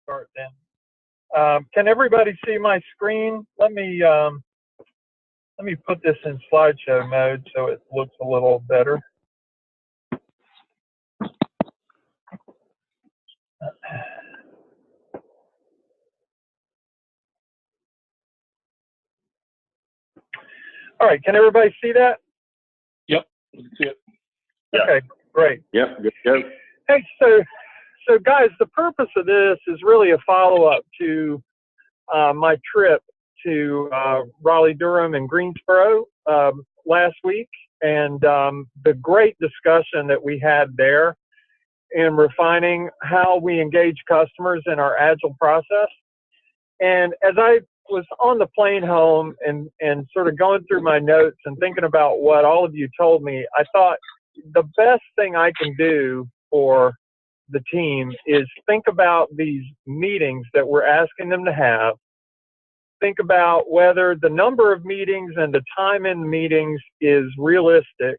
Start then. Can everybody see my screen? Let me put this in slideshow mode so it looks a little better. All right, can everybody see that? Yep, we can see it. Okay, great. Yep, good. Hey, so guys, the purpose of this is really a follow-up to my trip to Raleigh-Durham and Greensboro last week, and the great discussion that we had there in refining how we engage customers in our Agile process. And as I was on the plane home and sort of going through my notes and thinking about what all of you told me, I thought the best thing I can do for the team is think about these meetings that we're asking them to have. Think about whether the number of meetings and the time in meetings is realistic.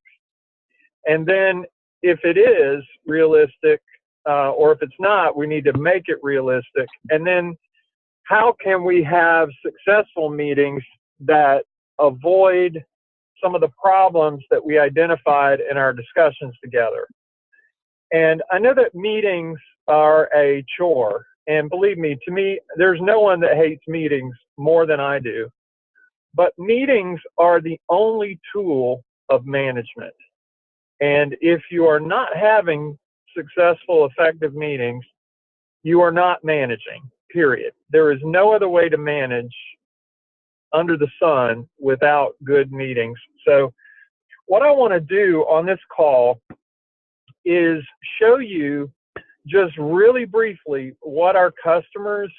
And then if it is realistic, or if it's not, we need to make it realistic. And then how can we have successful meetings that avoid some of the problems that we identified in our discussions together? And I know that meetings are a chore. And believe me, to me, there's no one that hates meetings more than I do. But meetings are the only tool of management. And if you are not having successful, effective meetings, you are not managing, period. There is no other way to manage under the sun without good meetings. So what I want to do on this call is show you just really briefly what our customers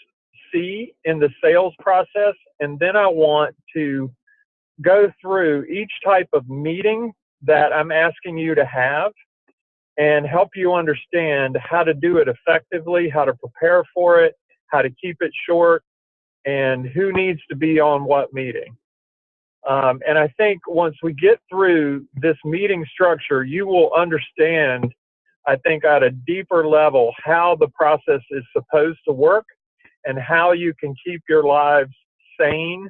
see in the sales process, and then I want to go through each type of meeting that I'm asking you to have and help you understand how to do it effectively, how to prepare for it, how to keep it short, and who needs to be on what meeting. And I think once we get through this meeting structure, you will understand, I think, at a deeper level how the process is supposed to work and how you can keep your lives sane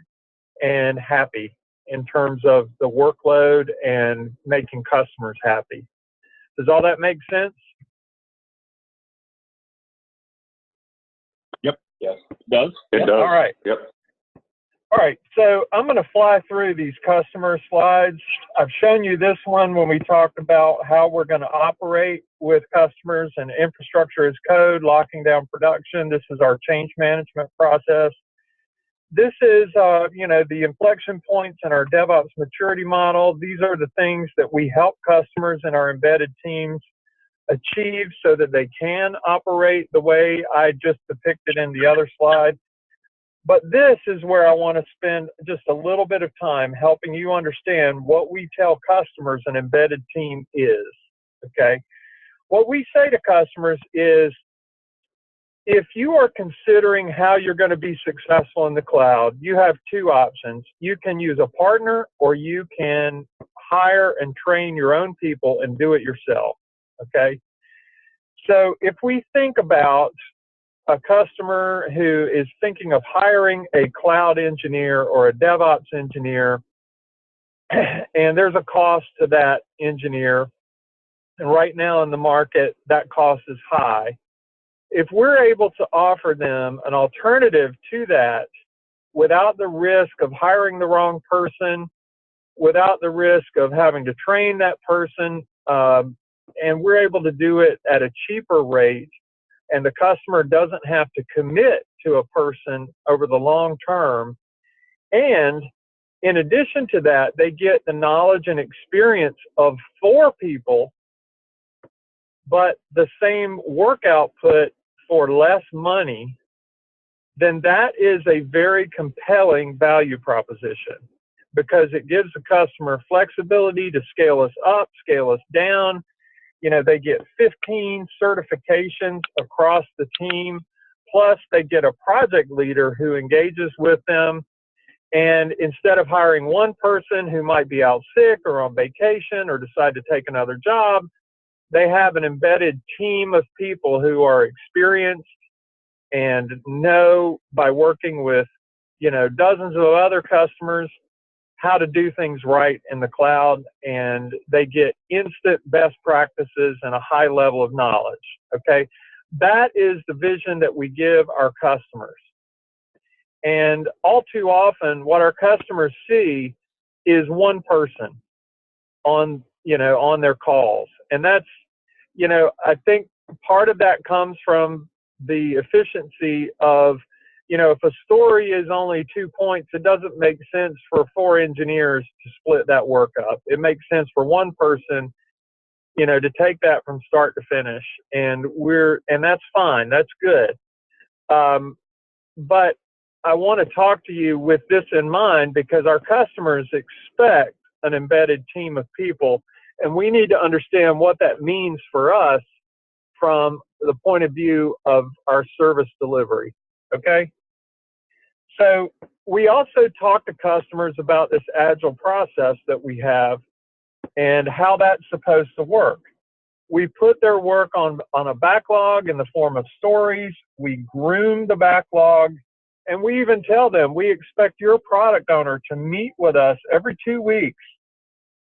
and happy in terms of the workload and making customers happy. Does all that make sense? Yep. Yes, it does. It does. All right. Yep. All right, so I'm going to fly through these customer slides. I've shown you this one when we talked about how we're going to operate with customers and infrastructure as code, locking down production. This is our change management process. This is, the inflection points in our DevOps maturity model. These are the things that we help customers in our embedded teams achieve so that they can operate the way I just depicted in the other slide. But this is where I want to spend just a little bit of time helping you understand what we tell customers an embedded team is, okay? What we say to customers is, if you are considering how you're going to be successful in the cloud, you have two options. You can use a partner, or you can hire and train your own people and do it yourself, okay? So if we think about a customer who is thinking of hiring a cloud engineer or a DevOps engineer, and there's a cost to that engineer, and right now in the market, that cost is high. If we're able to offer them an alternative to that without the risk of hiring the wrong person, without the risk of having to train that person, and we're able to do it at a cheaper rate, and the customer doesn't have to commit to a person over the long term, and in addition to that, they get the knowledge and experience of 4 people, but the same work output for less money, then that is a very compelling value proposition, because it gives the customer flexibility to scale us up, scale us down. You know, they get 15 certifications across the team, plus they get a project leader who engages with them. And instead of hiring one person who might be out sick or on vacation or decide to take another job, they have an embedded team of people who are experienced, and know by working with, dozens of other customers how to do things right in the cloud, and they get instant best practices and a high level of knowledge, okay? That is the vision that we give our customers. And all too often, what our customers see is one person on their calls. And that's, I think part of that comes from the efficiency of, if a story is only 2 points, it doesn't make sense for 4 engineers to split that work up. It makes sense for one person, to take that from start to finish. And that's fine. That's good. But I want to talk to you with this in mind, because our customers expect an embedded team of people, and we need to understand what that means for us from the point of view of our service delivery, okay? So we also talk to customers about this Agile process that we have and how that's supposed to work. We put their work on a backlog in the form of stories. We groom the backlog, and we even tell them, we expect your product owner to meet with us every 2 weeks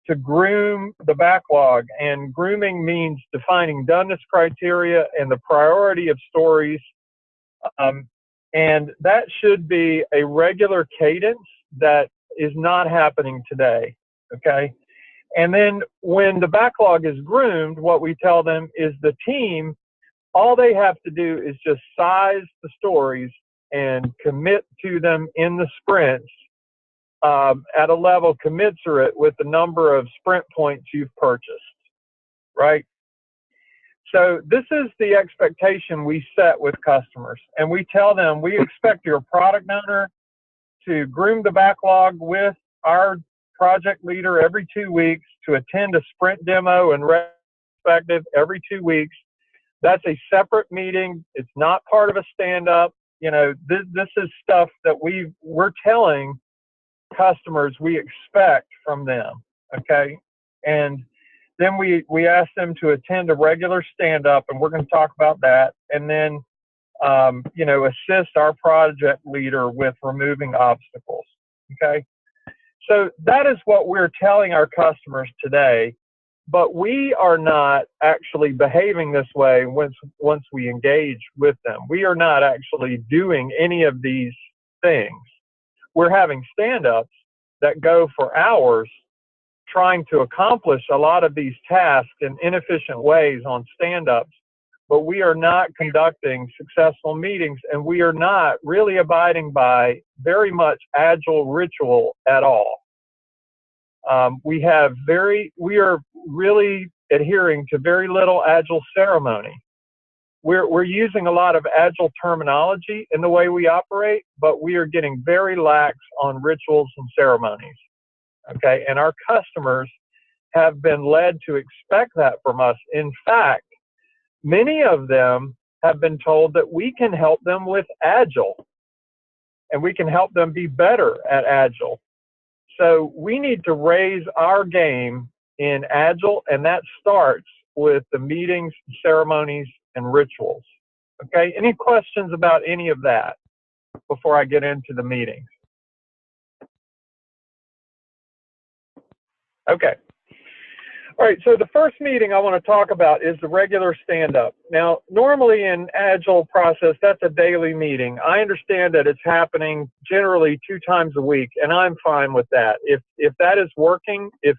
to groom the backlog. And grooming means defining doneness criteria and the priority of stories. And that should be a regular cadence that is not happening today, okay? And then when the backlog is groomed, what we tell them is the team, all they have to do is just size the stories and commit to them in the sprints at a level commensurate with the number of sprint points you've purchased, right? So this is the expectation we set with customers. And we tell them, we expect your product owner to groom the backlog with our project leader every 2 weeks, to attend a sprint demo and retrospective every 2 weeks. That's a separate meeting. It's not part of a stand-up. This is stuff that we're telling customers we expect from them, okay? And then we ask them to attend a regular stand-up, and we're going to talk about that. And then, assist our project leader with removing obstacles, okay? So that is what we're telling our customers today, but we are not actually behaving this way once we engage with them. We are not actually doing any of these things. We're having stand-ups that go for hours trying to accomplish a lot of these tasks in inefficient ways on stand-ups, but we are not conducting successful meetings, and we are not really abiding by very much Agile ritual at all. We are really adhering to very little Agile ceremony. We're using a lot of Agile terminology in the way we operate, but we are getting very lax on rituals and ceremonies. Okay, and our customers have been led to expect that from us. In fact, many of them have been told that we can help them with Agile, and we can help them be better at Agile. So we need to raise our game in Agile, and that starts with the meetings, ceremonies, and rituals. Okay, any questions about any of that before I get into the meetings? Okay. All right, so the first meeting I want to talk about is the regular stand-up. Now, normally in Agile process, that's a daily meeting. I understand that it's happening generally 2 times a week, and I'm fine with that. If that is working, if,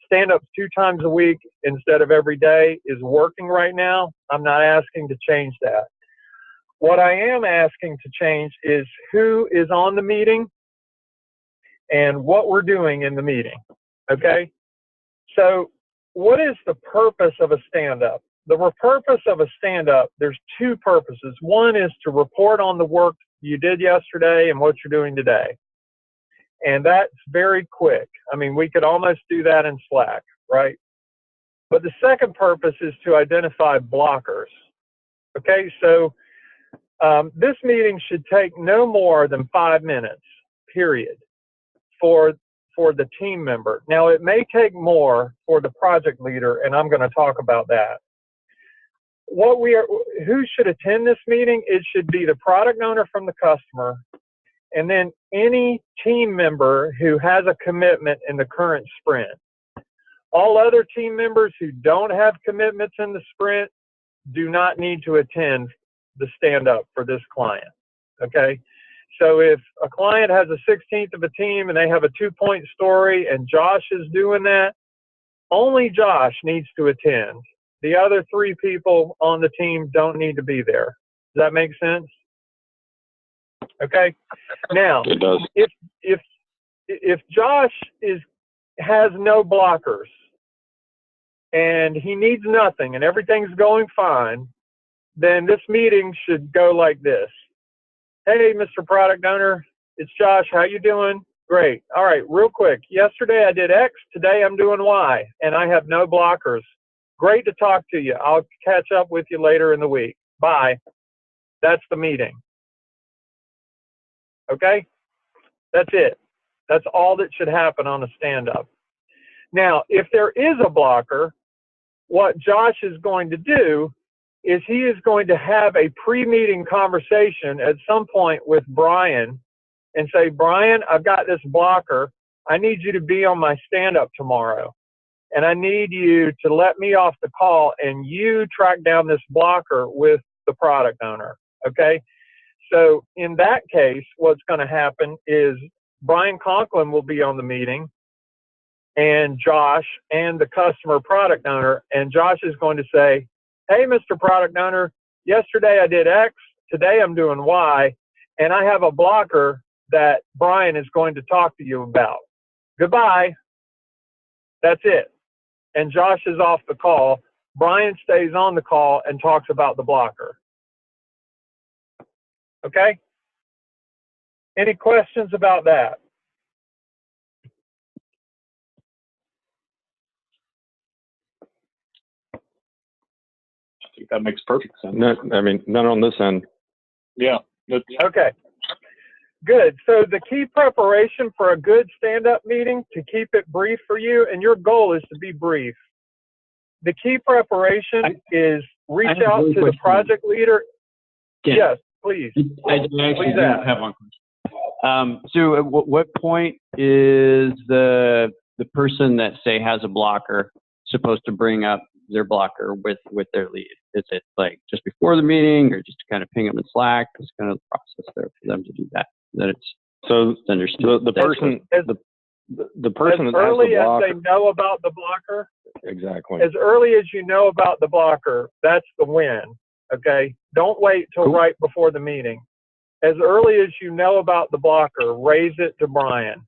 stand-ups 2 times a week instead of every day is working right now, I'm not asking to change that. What I am asking to change is who is on the meeting and what we're doing in the meeting, okay? So what is the purpose of a stand-up? The purpose of a stand-up, there's 2 purposes. One is to report on the work you did yesterday and what you're doing today. And that's very quick. I mean, we could almost do that in Slack, right? But the second purpose is to identify blockers. Okay, so this meeting should take no more than 5 minutes, period, for the team member. Now, it may take more for the project leader, and I'm going to talk about that. who should attend this meeting? It should be the product owner from the customer, and then any team member who has a commitment in the current sprint. All other team members who don't have commitments in the sprint do not need to attend the stand-up for this client, okay? So if a client has a 16th of a team and they have a 2-point story and Josh is doing that, only Josh needs to attend. The other 3 people on the team don't need to be there. Does that make sense? Okay. Now, It does. if Josh has no blockers and he needs nothing and everything's going fine, then this meeting should go like this. Hey, Mr. Product Owner, it's Josh. How you doing? Great. All right, real quick. Yesterday I did X. Today I'm doing Y, and I have no blockers. Great to talk to you. I'll catch up with you later in the week. Bye. That's the meeting. Okay? That's it. That's all that should happen on a stand-up. Now, if there is a blocker, what Josh is going to do is he is going to have a pre-meeting conversation at some point with Brian and say, Brian, I've got this blocker. I need you to be on my stand-up tomorrow. And I need you to let me off the call and you track down this blocker with the product owner, okay? So in that case, what's going to happen is Brian Conklin will be on the meeting and Josh and the customer product owner, and Josh is going to say, hey, Mr. Product Owner, yesterday I did X, today I'm doing Y, and I have a blocker that Brian is going to talk to you about. Goodbye. That's it. And Josh is off the call. Brian stays on the call and talks about the blocker. Okay? Any questions about that? I think that makes perfect sense. No, I mean, none on this end. Yeah. Okay. Good. So the key preparation for a good stand-up meeting, to keep it brief for you, and your goal is to be brief. The key preparation is reach out to the project leader. Ken, Yes, please. I actually Please do ask. have one question. So at what point is the person that, say, has a blocker supposed to bring up their blocker with their lead? Is it like just before the meeting, or just to kind of ping them in Slack? It's kind of the process there for them to do that. That it's So understood. the person As the person that has early the as blocker, they know about the blocker, exactly. as early as you know about the blocker, that's the win. Okay? Don't wait till Cool. right before the meeting. As early as you know about the blocker, raise it to Brian.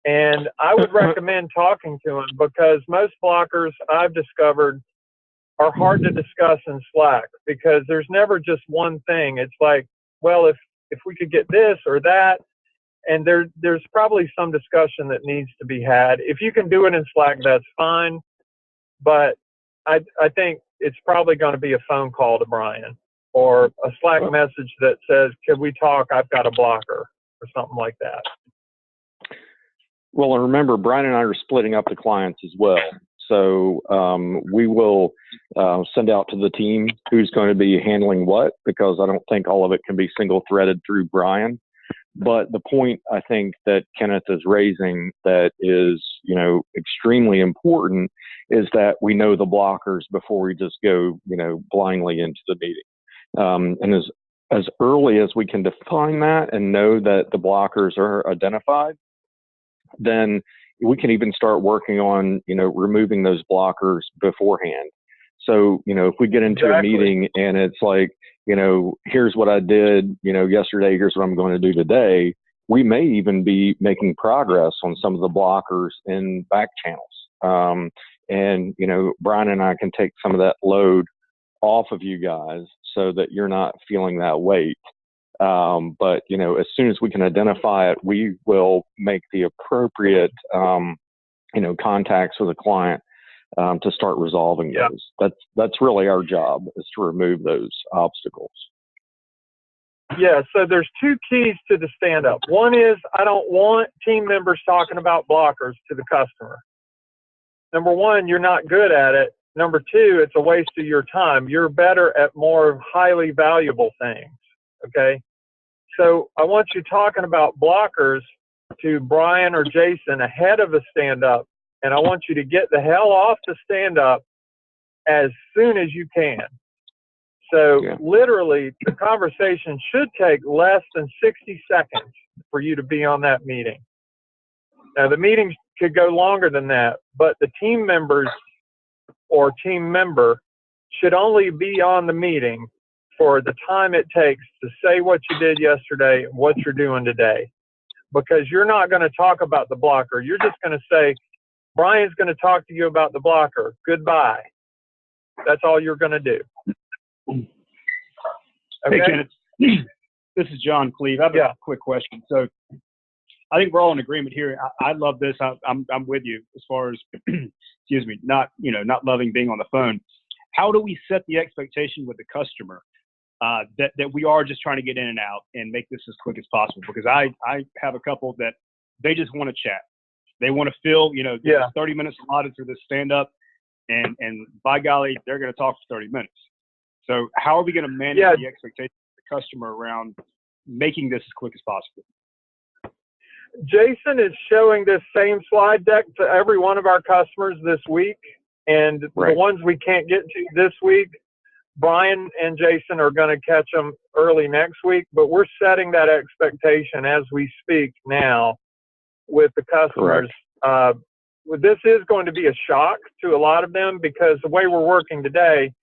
And I would recommend talking to him, because most blockers I've discovered are hard to discuss in Slack, because there's never just one thing. It's like, well, if we could get this or that, and there's probably some discussion that needs to be had. If you can do it in Slack, that's fine. But I think it's probably going to be a phone call to Brian, or a Slack message that says, can we talk? I've got a blocker, or something like that. Well, and remember, Brian and I are splitting up the clients as well. So we will send out to the team who's going to be handling what, because I don't think all of it can be single threaded through Brian. But the point I think that Kenneth is raising that is, extremely important is that we know the blockers before we just go, blindly into the meeting. And as early as we can define that and know that the blockers are identified, then we can even start working on, removing those blockers beforehand. So, if we get into a meeting and it's like, here's what I did, yesterday, here's what I'm going to do today, we may even be making progress on some of the blockers in back channels. And, Brian and I can take some of that load off of you guys so that you're not feeling that weight. But, as soon as we can identify it, we will make the appropriate, contacts with the client to start resolving those. That's really our job, is to remove those obstacles. Yeah, so there's 2 keys to the stand-up. One is, I don't want team members talking about blockers to the customer. Number 1, you're not good at it. Number two, it's a waste of your time. You're better at more highly valuable things, okay? So I want you talking about blockers to Brian or Jason ahead of a stand-up, and I want you to get the hell off the stand-up as soon as you can. So literally, the conversation should take less than 60 seconds for you to be on that meeting. Now, the meetings could go longer than that, but the team members or team member should only be on the meeting for the time it takes to say what you did yesterday and what you're doing today. Because you're not going to talk about the blocker. You're just going to say, Brian's going to talk to you about the blocker. Goodbye. That's all you're going to do. Okay? Hey, Kenneth. This is John Cleve. I have a quick question. So I think we're all in agreement here. I love this. I'm with you as far as, excuse me, not loving being on the phone. How do we set the expectation with the customer that we are just trying to get in and out and make this as quick as possible? Because I have a couple that they just want to chat. They want to feel, 30 minutes allotted for this stand-up, and by golly, they're going to talk for 30 minutes. So how are we going to manage the expectation of the customer around making this as quick as possible? Jason is showing this same slide deck to every one of our customers this week, and the ones we can't get to this week, Brian and Jason are going to catch them early next week, but we're setting that expectation as we speak now with the customers. This is going to be a shock to a lot of them because the way we're working today,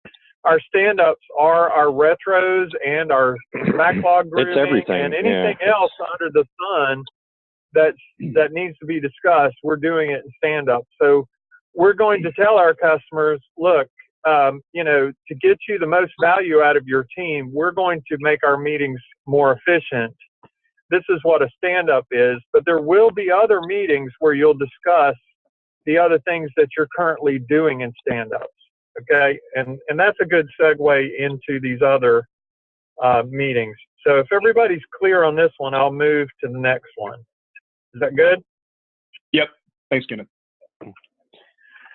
our stand-ups are our retros and our backlog grooming it's everything. And anything else under the sun that needs to be discussed, we're doing it in stand-up. So we're going to tell our customers, look, to get you the most value out of your team, we're going to make our meetings more efficient. This is what a stand-up is, but there will be other meetings where you'll discuss the other things that you're currently doing in stand-ups, okay? And that's a good segue into these other meetings. So if everybody's clear on this one, I'll move to the next one. Is that good? Yep. Thanks, Kenneth.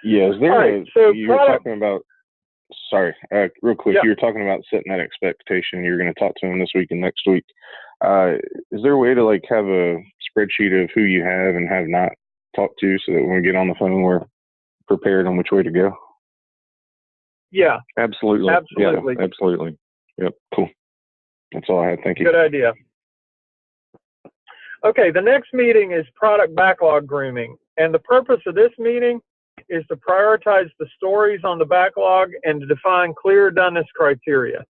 Yeah, is there you were talking about, sorry, real quick, you were talking about setting that expectation. You're going to talk to them this week and next week. Is there a way to have a spreadsheet of who you have and have not talked to so that when we get on the phone, we're prepared on which way to go? Yeah. Absolutely. Absolutely. Yeah, absolutely. Yep. Cool. That's all I had. Thank you. Good idea. Okay, the next meeting is product backlog grooming. And the purpose of this meeting is to prioritize the stories on the backlog and to define clear doneness criteria.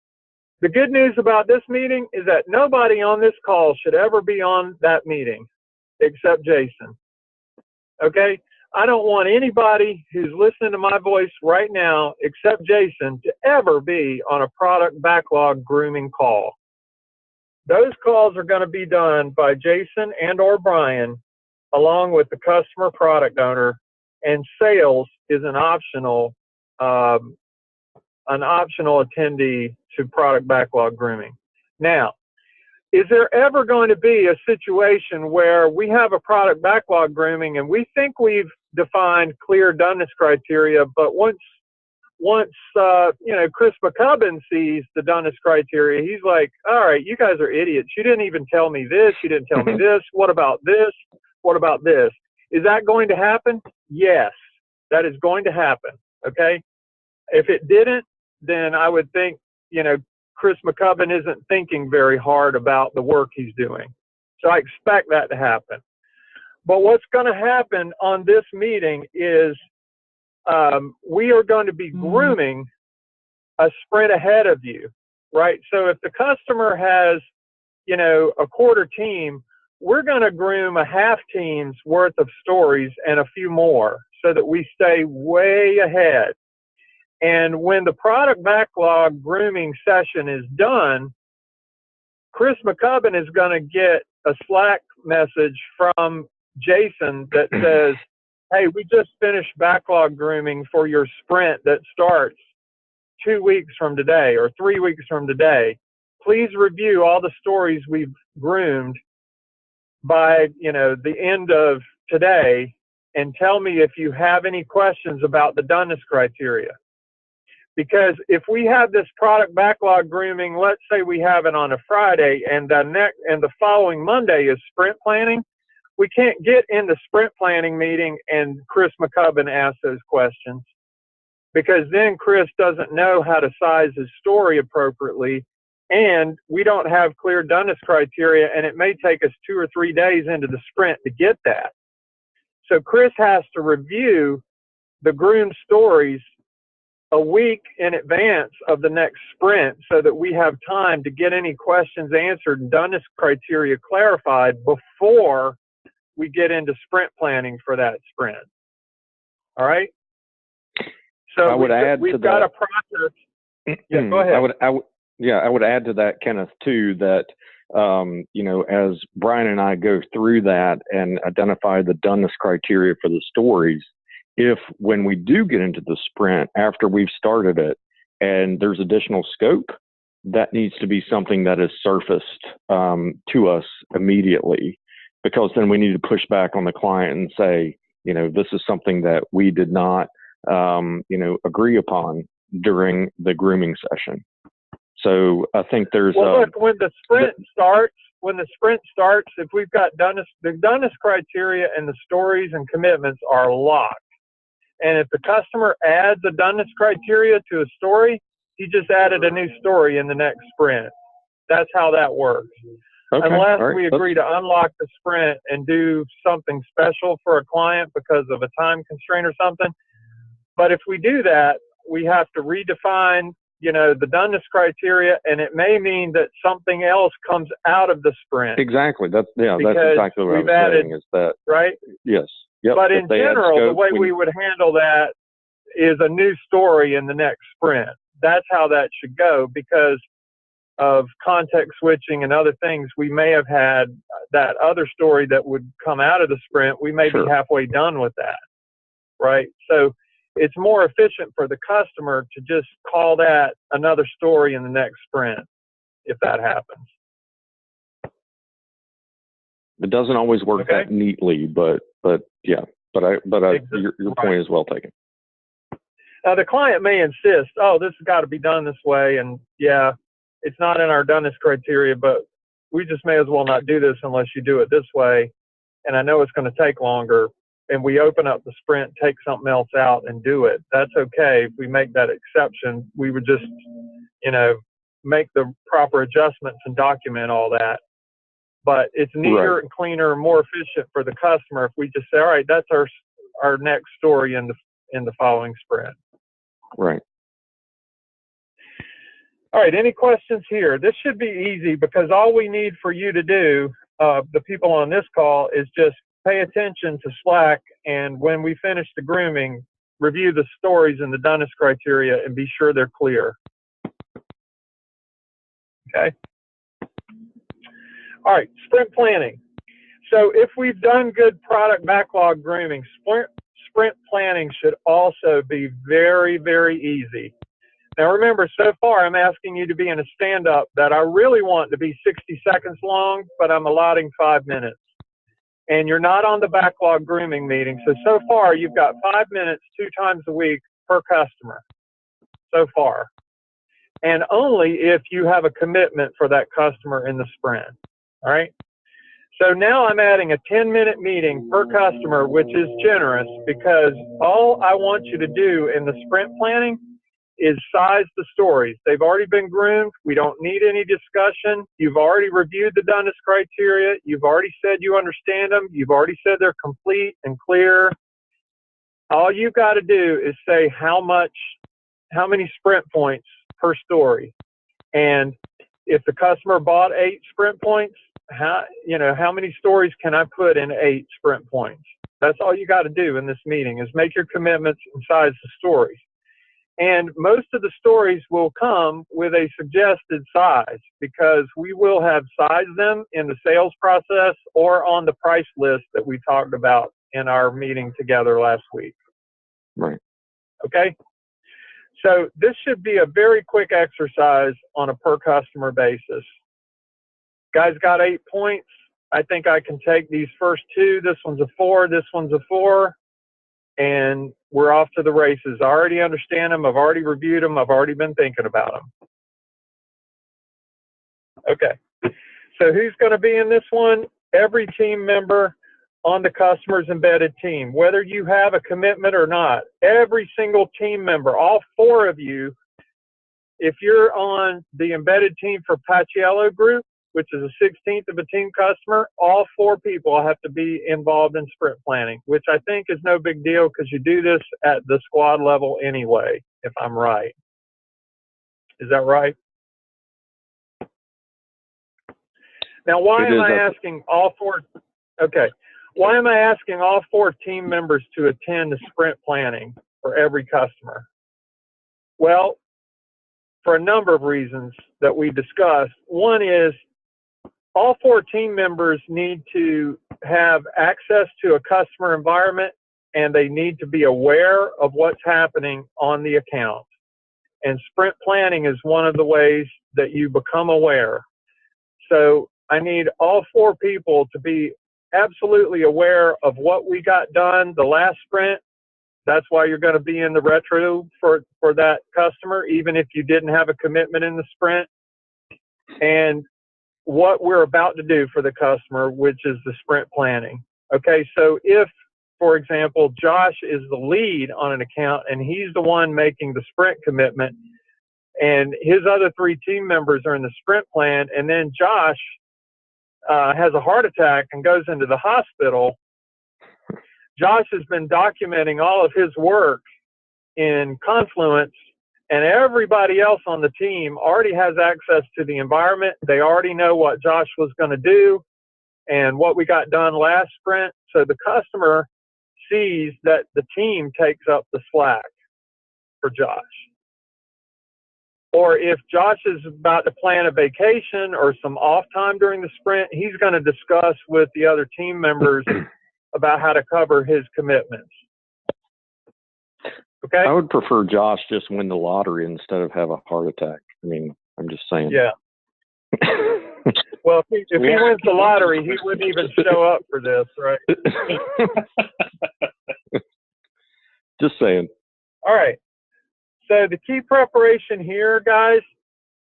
The good news about this meeting is that nobody on this call should ever be on that meeting except Jason. Okay? I don't want anybody who's listening to my voice right now except Jason to ever be on a product backlog grooming call. Those calls are going to be done by Jason and or Brian along with the customer product owner, and sales is an optional attendee to product backlog grooming. Now, is there ever going to be a situation where we have a product backlog grooming and we think we've defined clear doneness criteria, but once Chris McCubbin sees the doneness criteria, he's like, all right, you guys are idiots. You didn't even tell me this. You didn't tell me this. What about this? What about this? Is that going to happen? Yes, that is going to happen. Okay. If it didn't, then I would think, Chris McCubbin isn't thinking very hard about the work he's doing. So I expect that to happen. But what's going to happen on this meeting is we are going to be grooming a sprint ahead of you, right? So if the customer has, a quarter team, we're going to groom a half team's worth of stories and a few more so that we stay way ahead. And when the product backlog grooming session is done, Chris McCubbin is going to get a Slack message from Jason that says, hey, we just finished backlog grooming for your sprint that starts 2 weeks from today or 3 weeks from today. Please review all the stories we've groomed by, the end of today and tell me if you have any questions about the doneness criteria. Because if we have this product backlog grooming, let's say we have it on a Friday and the following Monday is sprint planning, we can't get in the sprint planning meeting and Chris McCubbin ask those questions, because then Chris doesn't know how to size his story appropriately, and we don't have clear doneness criteria, and it may take us 2 or 3 days into the sprint to get that. So Chris has to review the groomed stories a week in advance of the next sprint so that we have time to get any questions answered and doneness criteria clarified before we get into sprint planning for that sprint. All right? So I would add we've to got that. a process. Yeah, go ahead. I would add to that, Kenneth, too, that as Brian and I go through that and identify the doneness criteria for the stories, if when we do get into the sprint after we've started it and there's additional scope, that needs to be something that is surfaced to us immediately, because then we need to push back on the client and say, this is something that we did not, agree upon during the grooming session. So I think there's look, when the sprint starts, if we've got the doneness criteria and the stories and commitments are locked. And if the customer adds a doneness criteria to a story, he just added a new story in the next sprint. That's how that works. Okay. Unless we agree to unlock the sprint and do something special for a client because of a time constraint or something. But if we do that, we have to redefine, the doneness criteria, and it may mean that something else comes out of the sprint. Exactly. That's exactly what I was saying. Is that right? Yes. Yep. But in general, the way we would handle that is a new story in the next sprint. That's how that should go, because of context switching and other things. We may have had that other story that would come out of the sprint. We may be halfway done with that, right? So it's more efficient for the customer to just call that another story in the next sprint, if that happens. It doesn't always work that neatly, but yeah. Exactly. Your point is well taken. Now the client may insist, this has got to be done this way, and yeah, it's not in our doneness criteria, but we just may as well not do this unless you do it this way. And I know it's going to take longer, and we open up the sprint, take something else out, and do it. That's okay. If we make that exception, we would just, make the proper adjustments and document all that. But it's neater and cleaner and more efficient for the customer if we just say, all right, that's our next story in the following sprint. Right. All right, any questions here? This should be easy, because all we need for you to do, the people on this call, is just pay attention to Slack, and when we finish the grooming, review the stories and the doneness criteria and be sure they're clear. Okay? All right, sprint planning. So if we've done good product backlog grooming, sprint planning should also be very, very easy. Now remember, so far I'm asking you to be in a stand-up that I really want to be 60 seconds long, but I'm allotting 5 minutes. And you're not on the backlog grooming meeting. So far you've got 5 minutes 2 times a week per customer, so far. And only if you have a commitment for that customer in the sprint. All right. So now I'm adding a 10-minute meeting per customer, which is generous, because all I want you to do in the sprint planning is size the stories. They've already been groomed. We don't need any discussion. You've already reviewed the doneness criteria. You've already said you understand them. You've already said they're complete and clear. All you've got to do is say how many sprint points per story. And if the customer bought 8 sprint points, how many stories can I put in 8 sprint points? That's all you got to do in this meeting, is make your commitments and size the stories. And most of the stories will come with a suggested size, because we will have sized them in the sales process or on the price list that we talked about in our meeting together last week. Right. Okay? So this should be a very quick exercise on a per customer basis. Guys got 8 points. I think I can take these first 2. This one's a 4. This one's a 4. and we're off to the races. I already understand them. I've already reviewed them. I've already been thinking about them. Okay. So who's going to be in this one? Every team member on the customer's embedded team, whether you have a commitment or not. Every single team member, all 4 of you, if you're on the embedded team for Paciello Group, which is a 16th of a team customer, all 4 people have to be involved in sprint planning, which I think is no big deal because you do this at the squad level anyway, if I'm right. Is that right? Now, why am I asking all 4? Okay. Why am I asking all 4 team members to attend the sprint planning for every customer? Well, for a number of reasons that we discussed. One is all 4 team members need to have access to a customer environment, and they need to be aware of what's happening on the account. And sprint planning is one of the ways that you become aware. So I need all 4 people to be absolutely aware of what we got done the last sprint. That's why you're going to be in the retro for that customer, even if you didn't have a commitment in the sprint. And what we're about to do for the customer, which is the sprint planning. Okay, so if, for example, Josh is the lead on an account and he's the one making the sprint commitment, and his other 3 team members are in the sprint plan, and then Josh has a heart attack and goes into the hospital, Josh has been documenting all of his work in Confluence, and everybody else on the team already has access to the environment. They already know what Josh was going to do and what we got done last sprint. So the customer sees that the team takes up the slack for Josh. Or if Josh is about to plan a vacation or some off time during the sprint, he's going to discuss with the other team members about how to cover his commitments. Okay? I would prefer Josh just win the lottery instead of have a heart attack. I mean, I'm just saying. Yeah. Well, if he wins the lottery, he wouldn't even show up for this, right? Just saying. All right. So the key preparation here, guys,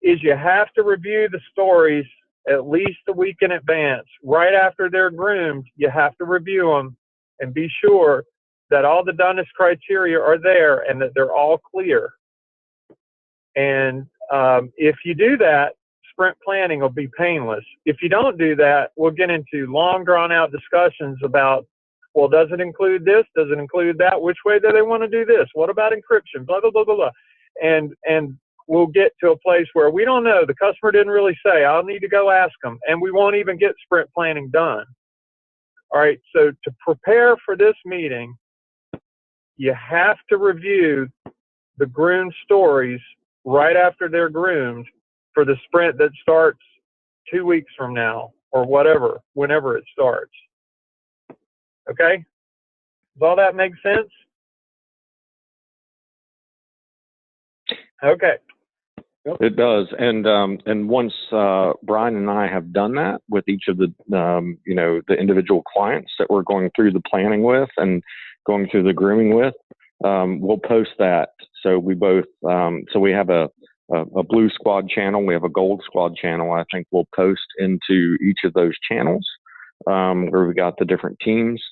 is you have to review the stories at least a week in advance. Right after they're groomed, you have to review them and be sure that all the doneness criteria are there and that they're all clear. And if you do that, sprint planning will be painless. If you don't do that, we'll get into long, drawn-out discussions about, well, does it include this? Does it include that? Which way do they want to do this? What about encryption? Blah, blah, blah, blah, blah. And we'll get to a place where we don't know. The customer didn't really say. I'll need to go ask them. And we won't even get sprint planning done. All right, so to prepare for this meeting, you have to review the groomed stories right after they're groomed for the sprint that starts 2 weeks from now or whatever, whenever it starts. Okay? Does all that make sense? Okay. It does, and once Brian and I have done that with each of the the individual clients that we're going through the planning with and going through the grooming with, we'll post that. So we both so we have a blue squad channel, we have a gold squad channel. I think we'll post into each of those channels where we got the different teams.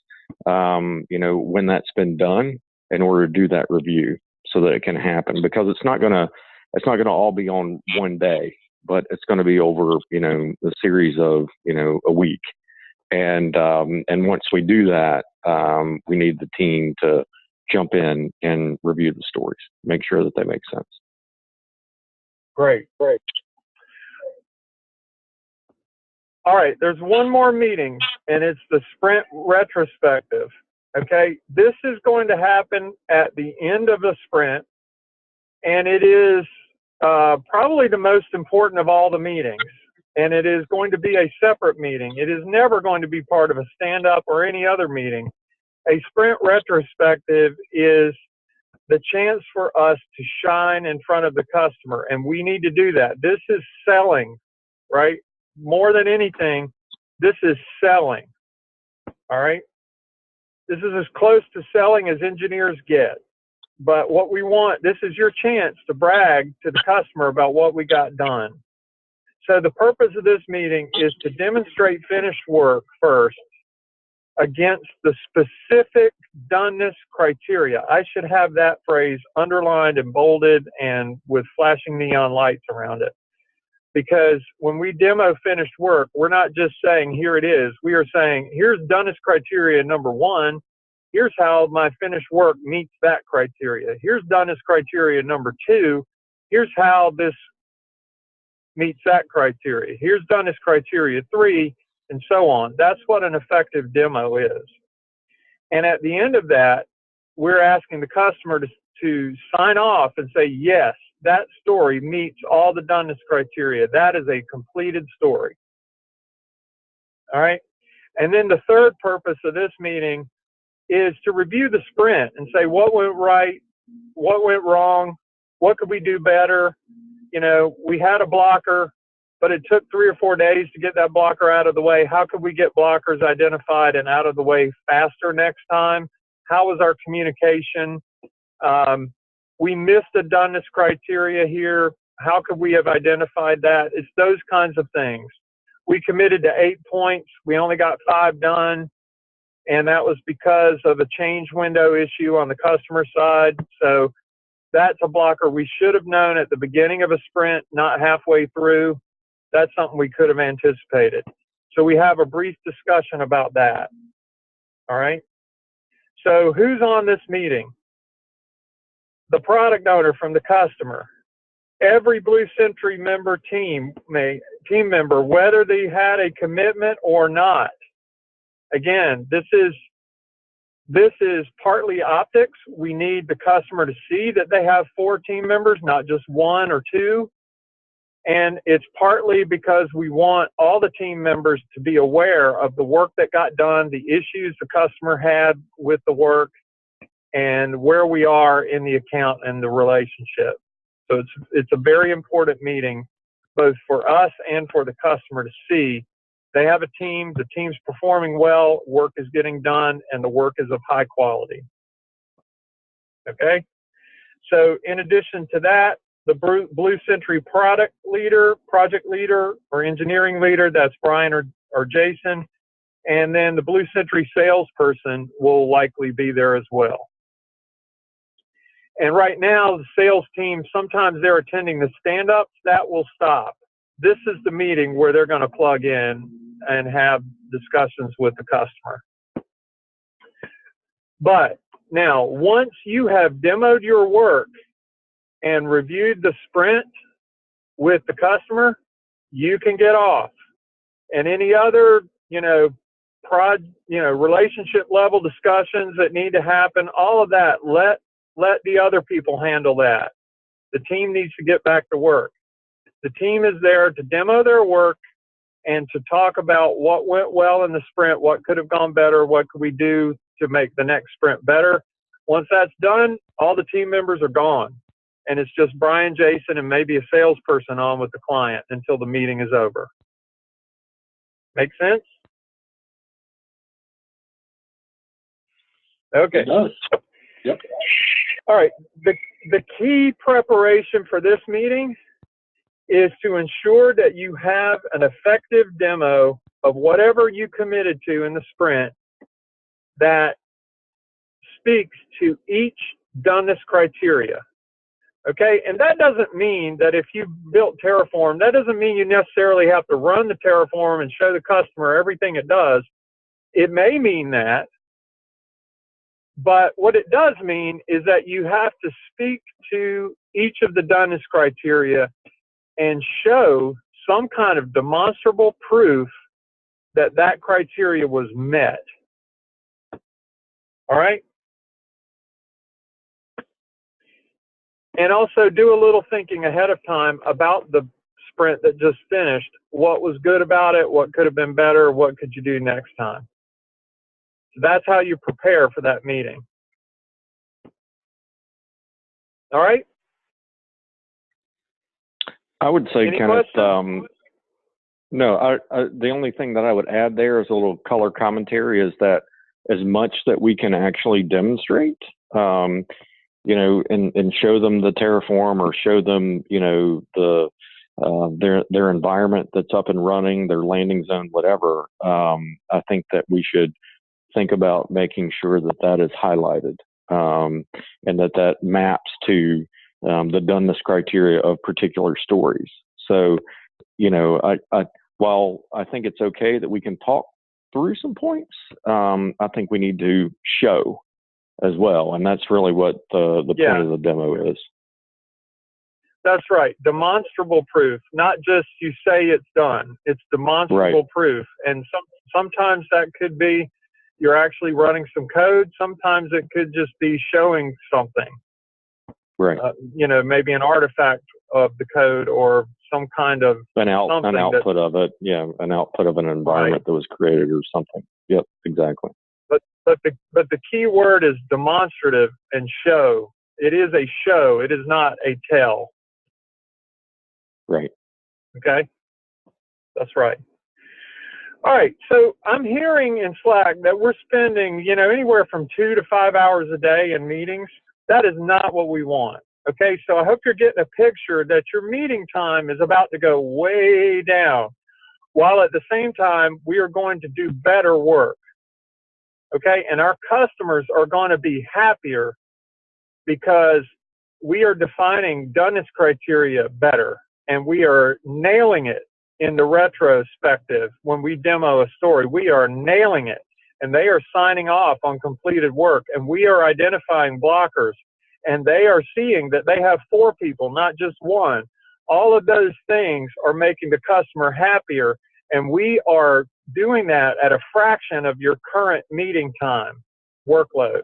When that's been done, in order to do that review, so that it can happen, because it's not gonna all be on one day, but it's going to be over, a series of, a week. And once we do that, we need the team to jump in and review the stories, make sure that they make sense. Great. All right, there's one more meeting, and it's the sprint retrospective. Okay, this is going to happen at the end of the sprint, and it is probably the most important of all the meetings, and it is going to be a separate meeting. It is never going to be part of a stand-up or any other meeting. A sprint retrospective is the chance for us to shine in front of the customer, and we need to do that. This is selling, right? More than anything, this is selling, all right? This is as close to selling as engineers get. But what we want, this is your chance to brag to the customer about what we got done. So the purpose of this meeting is to demonstrate finished work first against the specific doneness criteria. I should have that phrase underlined and bolded and with flashing neon lights around it. Because when we demo finished work, we're not just saying, here it is. We are saying, here's doneness criteria number 1. Here's how my finished work meets that criteria. Here's doneness criteria number 2. Here's how this meets that criteria. Here's doneness criteria 3, and so on. That's what an effective demo is. And at the end of that, we're asking the customer to sign off and say, yes, that story meets all the doneness criteria. That is a completed story. All right. And then the third purpose of this meeting is to review the sprint and say what went right, what went wrong, what could we do better. You know, we had a blocker, but it took 3 or 4 days to get that blocker out of the way. How could we get blockers identified and out of the way faster next time? How was our communication? We missed a doneness criteria here. How could we have identified that? It's those kinds of things. We committed to 8 points. We only got 5 done. And that was because of a change window issue on the customer side. So that's a blocker we should have known at the beginning of a sprint, not halfway through. That's something we could have anticipated. So we have a brief discussion about that. All right. So who's on this meeting? The product owner from the customer. Every Blue Sentry member team member, whether they had a commitment or not. Again, this is partly optics. We need the customer to see that they have 4 team members, not just 1 or 2. And it's partly because we want all the team members to be aware of the work that got done, the issues the customer had with the work, and where we are in the account and the relationship. So it's a very important meeting, both for us and for the customer to see they have a team, the team's performing well, work is getting done, and the work is of high quality. Okay? So in addition to that, the Blue Sentry product leader, project leader, or engineering leader, that's Brian or Jason, and then the Blue Sentry salesperson will likely be there as well. And right now, the sales team, sometimes they're attending the stand-ups. That will stop. This is the meeting where they're going to plug in and have discussions with the customer. But now, once you have demoed your work and reviewed the sprint with the customer, you can get off. And any other, relationship level discussions that need to happen, all of that, let the other people handle that. The team needs to get back to work. The team is there to demo their work and to talk about what went well in the sprint, what could have gone better, what could we do to make the next sprint better. Once that's done, all the team members are gone. And it's just Brian, Jason, and maybe a salesperson on with the client until the meeting is over. Make sense? Okay. It does. Yep. All right. The key preparation for this meeting is to ensure that you have an effective demo of whatever you committed to in the sprint that speaks to each doneness criteria. Okay, and that doesn't mean that if you built Terraform, that doesn't mean you necessarily have to run the Terraform and show the customer everything it does. It may mean that, but what it does mean is that you have to speak to each of the doneness criteria and show some kind of demonstrable proof that that criteria was met. All right? And also do a little thinking ahead of time about the sprint that just finished. What was good about it? What could have been better? What could you do next time? So that's how you prepare for that meeting. All right? I would say Any Kenneth, questions? no, the only thing that I would add there is a little color commentary is that as much that we can actually demonstrate, you know, and show them the Terraform or show them, you know, their environment that's up and running, their landing zone, whatever. I think that we should think about making sure that that is highlighted, and that maps to the doneness criteria of particular stories. So, you know, while I think it's okay that we can talk through some points, I think we need to show as well, and that's really what the point of the demo is. That's right. Demonstrable proof, not just you say it's done. It's demonstrable proof. And sometimes that could be you're actually running some code. Sometimes it could just be showing something. Right. You know, maybe an artifact of the code or some kind of an output of it. Yeah, an output of an environment that was created or something. Yep, exactly. But the key word is demonstrative and show. It is a show. It is not a tell. Right. Okay. That's right. All right. So I'm hearing in Slack that we're spending, you know, anywhere from 2 to 5 hours a day in meetings. That is not what we want. Okay. So I hope you're getting a picture that your meeting time is about to go way down, while at the same time, we are going to do better work. Okay. And our customers are going to be happier because we are defining doneness criteria better, and we are nailing it in the retrospective. When we demo a story, we are nailing it, and they are signing off on completed work, and we are identifying blockers, and they are seeing that they have 4 people, not just 1. All of those things are making the customer happier, and we are doing that at a fraction of your current meeting time workload.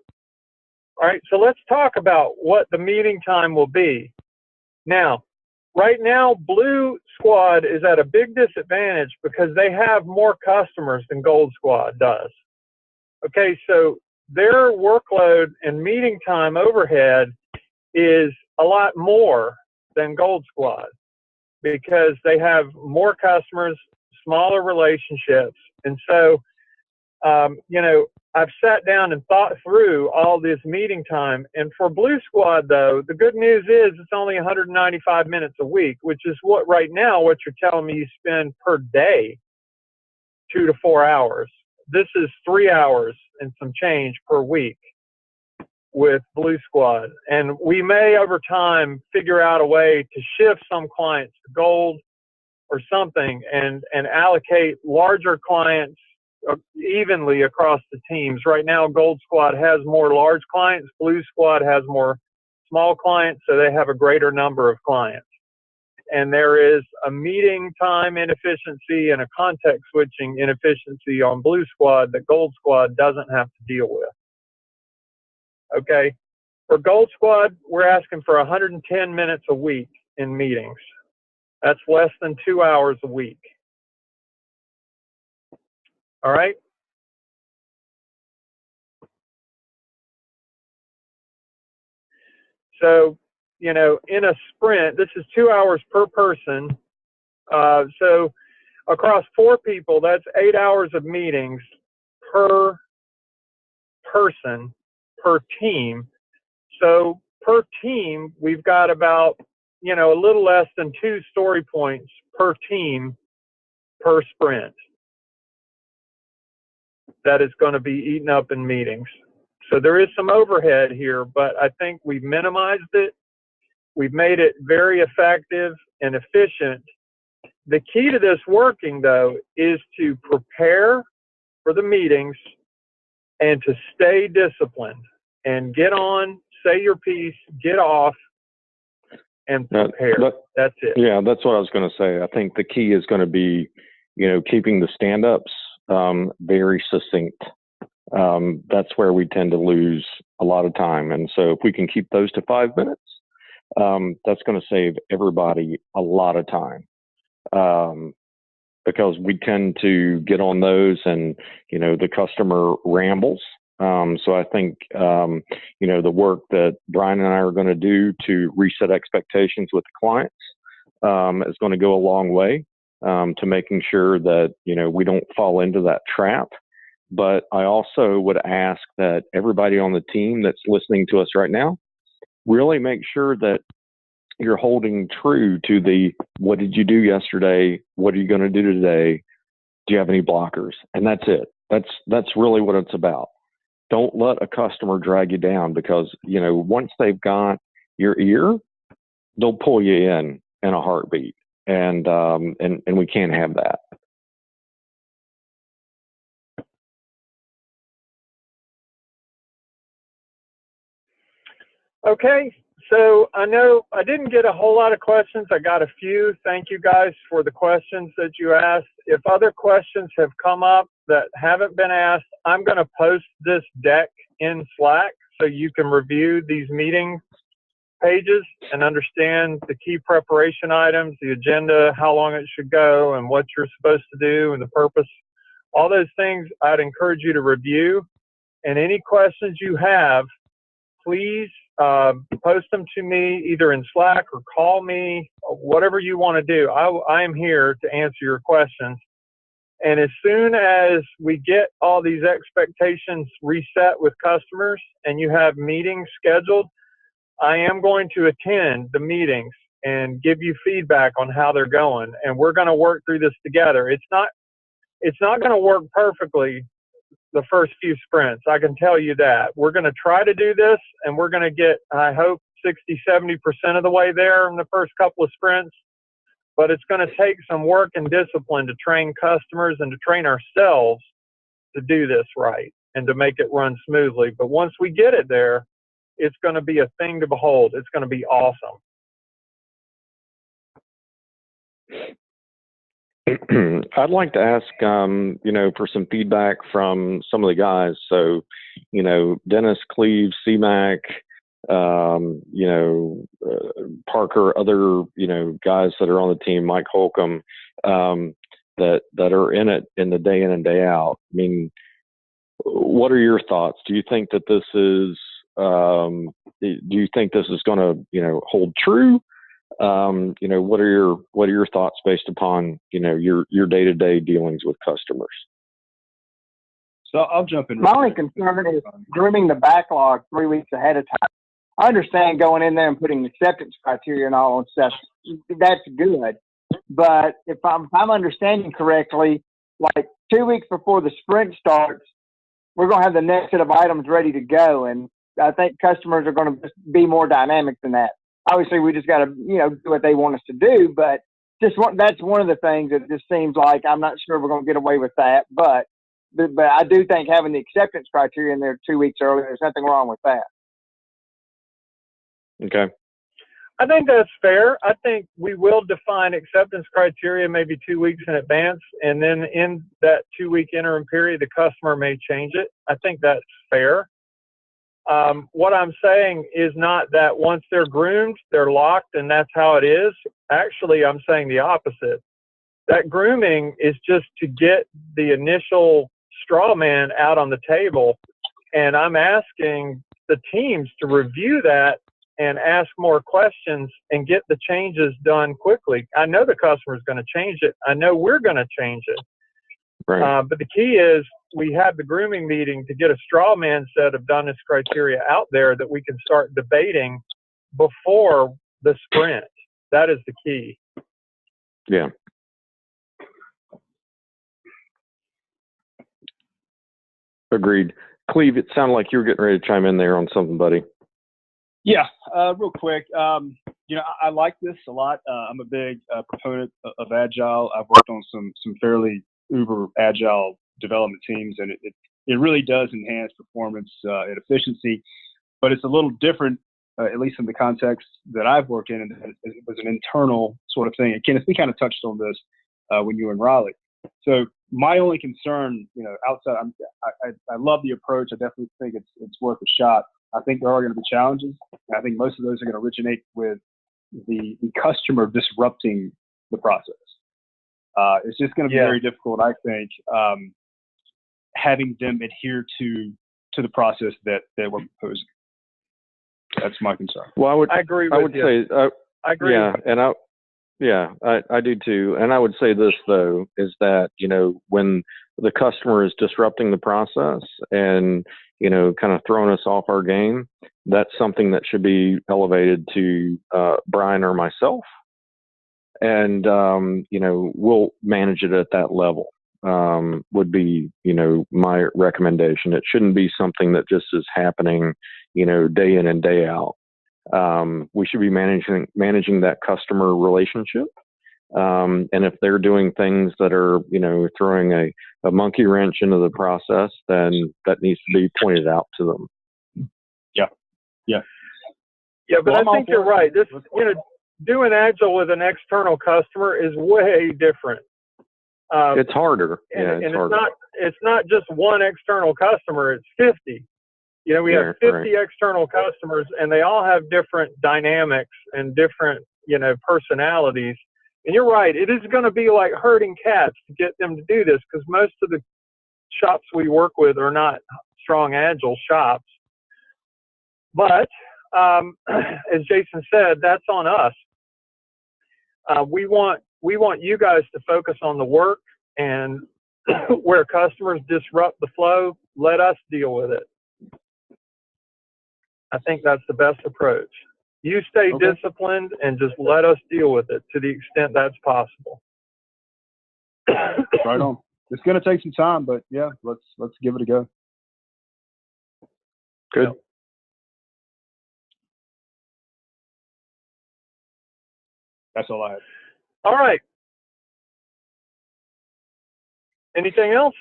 All right, so let's talk about what the meeting time will be. Now, right now, Blue Squad is at a big disadvantage because they have more customers than Gold Squad does. Okay, so their workload and meeting time overhead is a lot more than Gold Squad because they have more customers, smaller relationships. And so, you know, I've sat down and thought through all this meeting time. And for Blue Squad, though, the good news is it's only 195 minutes a week, which is what right now, what you're telling me you spend per day, 2 to 4 hours. This is 3 hours and some change per week with Blue Squad. And we may, over time, figure out a way to shift some clients to Gold or something and allocate larger clients evenly across the teams. Right now, Gold Squad has more large clients. Blue Squad has more small clients, so they have a greater number of clients. And there is a meeting time inefficiency and a context switching inefficiency on Blue Squad that Gold Squad doesn't have to deal with. Okay. For Gold Squad, we're asking for 110 minutes a week in meetings. That's less than 2 hours a week. All right. So, you know, in a sprint, this is 2 hours per person. So across 4 people, that's 8 hours of meetings per person, per team. So per team, we've got about, you know, a little less than 2 story points per team per sprint that is going to be eaten up in meetings. So there is some overhead here, but I think we've minimized it. We've made it very effective and efficient. The key to this working, though, is to prepare for the meetings and to stay disciplined and get on, say your piece, get off, and prepare. That's it. Yeah, that's what I was going to say. I think the key is going to be, you know, keeping the stand-ups very succinct. That's where we tend to lose a lot of time. And so if we can keep those to 5 minutes, that's going to save everybody a lot of time. Because we tend to get on those and, you know, the customer rambles. So I think, you know, the work that Brian and I are going to do to reset expectations with the clients is going to go a long way to making sure that, you know, we don't fall into that trap But I also would ask that everybody on the team that's listening to us right now really make sure that you're holding true to the, what did you do yesterday? What are you going to do today? Do you have any blockers? And that's it. That's really what it's about. Don't let a customer drag you down, because, once they've got your ear, they'll pull you in a heartbeat. And we can't have that. Okay, so I know I didn't get a whole lot of questions. I got a few. Thank you guys for the questions that you asked. If other questions have come up that haven't been asked, I'm going to post this deck in Slack so you can review these meeting pages and understand the key preparation items, the agenda, how long it should go, and what you're supposed to do, and the purpose. All those things I'd encourage you to review. And any questions you have, please post them to me either in Slack or call me, whatever you want to do. I am here to answer your questions. And as soon as we get all these expectations reset with customers and you have meetings scheduled, I am going to attend the meetings and give you feedback on how they're going. And we're going to work through this together. It's not going to work perfectly the first few sprints. I can tell you that. We're going to try to do this, and we're going to get, I hope, 60-70% of the way there in the first couple of sprints. But it's going to take some work and discipline to train customers and to train ourselves to do this right and to make it run smoothly. But once we get it there, it's going to be a thing to behold. It's going to be awesome. I'd like to ask, for some feedback from some of the guys. So, Dennis, Cleve, C-Mac, Parker, other, guys that are on the team, Mike Holcomb, that are in it in the day in and day out. I mean, what are your thoughts? Do you think that this is, going to, hold true? What are your thoughts based upon, your day-to-day dealings with customers? So I'll jump in. My only concern is grooming the backlog 3 weeks ahead of time. I understand going in there and putting acceptance criteria and all on stuff. That's good. But if I'm understanding correctly, like 2 weeks before the sprint starts, we're going to have the next set of items ready to go. And I think customers are going to be more dynamic than that. Obviously, we just got to, do what they want us to do. But that's one of the things that just seems like I'm not sure we're going to get away with that. But I do think having the acceptance criteria in there 2 weeks earlier, there's nothing wrong with that. Okay. I think that's fair. I think we will define acceptance criteria maybe 2 weeks in advance, and then in that 2 week interim period, the customer may change it. I think that's fair. What I'm saying is not that once they're groomed, they're locked, and that's how it is. Actually, I'm saying the opposite. That grooming is just to get the initial straw man out on the table, and I'm asking the teams to review that and ask more questions and get the changes done quickly. I know the customer is going to change it. I know we're going to change it. Right. But the key is we have the grooming meeting to get a straw man set of doneness criteria out there that we can start debating before the sprint. That is the key. Yeah. Agreed. Cleve, it sounded like you were getting ready to chime in there on something, buddy. Yeah, real quick. I like this a lot. I'm a big proponent of Agile. I've worked on some fairly uber Agile development teams, and it really does enhance performance and efficiency. But it's a little different, at least in the context that I've worked in, and it was an internal sort of thing. And Kenneth, we kind of touched on this when you were in Raleigh. So my only concern, outside, I love the approach. I definitely think it's worth a shot. I think there are going to be challenges, and I think most of those are going to originate with the customer disrupting the process. It's just going to be very difficult, I think, having them adhere to the process that we're proposing. That's my concern. Well, I agree with you. I agree. Yeah, and I do too. And I would say this though, is that, when the customer is disrupting the process and, kind of throwing us off our game, that's something that should be elevated to Brian or myself. And, we'll manage it at that level, would be, my recommendation. It shouldn't be something that just is happening, day in and day out. We should be managing that customer relationship. And if they're doing things that are, throwing a monkey wrench into the process, then that needs to be pointed out to them. Yeah, but I think you're right. This, doing Agile with an external customer is way different. It's harder. And it's harder. It's not just one external customer, it's 50. We have 50 external customers, and they all have different dynamics and different, personalities. And you're right, it is going to be like herding cats to get them to do this, because most of the shops we work with are not strong Agile shops. But as Jason said, that's on us. We want you guys to focus on the work, and where customers disrupt the flow, let us deal with it. I think that's the best approach. You stay disciplined and just let us deal with it to the extent that's possible. Right on. It's going to take some time, but yeah, let's give it a go. Good. Yeah. That's all I have. All right. Anything else?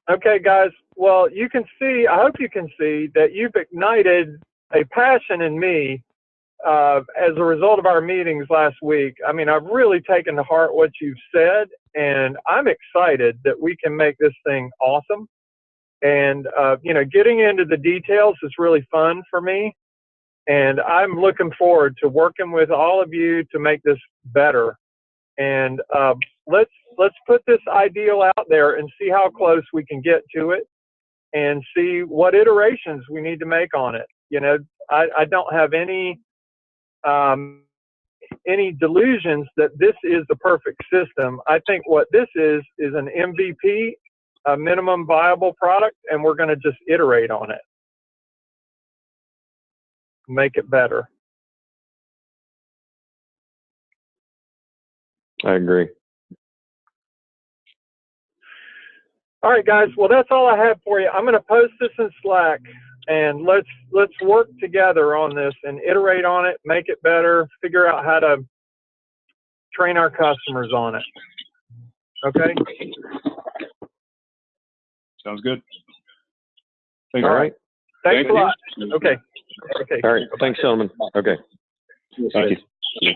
Okay, guys. Well, you can see, I hope you can see that you've ignited a passion in me as a result of our meetings last week. I mean, I've really taken to heart what you've said, and I'm excited that we can make this thing awesome. And, getting into the details is really fun for me. And I'm looking forward to working with all of you to make this better. And let's put this ideal out there and see how close we can get to it, and see what iterations we need to make on it. I don't have any delusions that this is the perfect system. I think what this is an MVP, a minimum viable product, and we're going to just iterate on it, make it better. I agree. All right, guys. Well, that's all I have for you. I'm going to post this in Slack, and let's work together on this and iterate on it, make it better, figure out how to train our customers on it. Okay? Sounds good. All right. Thanks a lot. Okay. All right. Thanks, gentlemen. Okay. Thank you.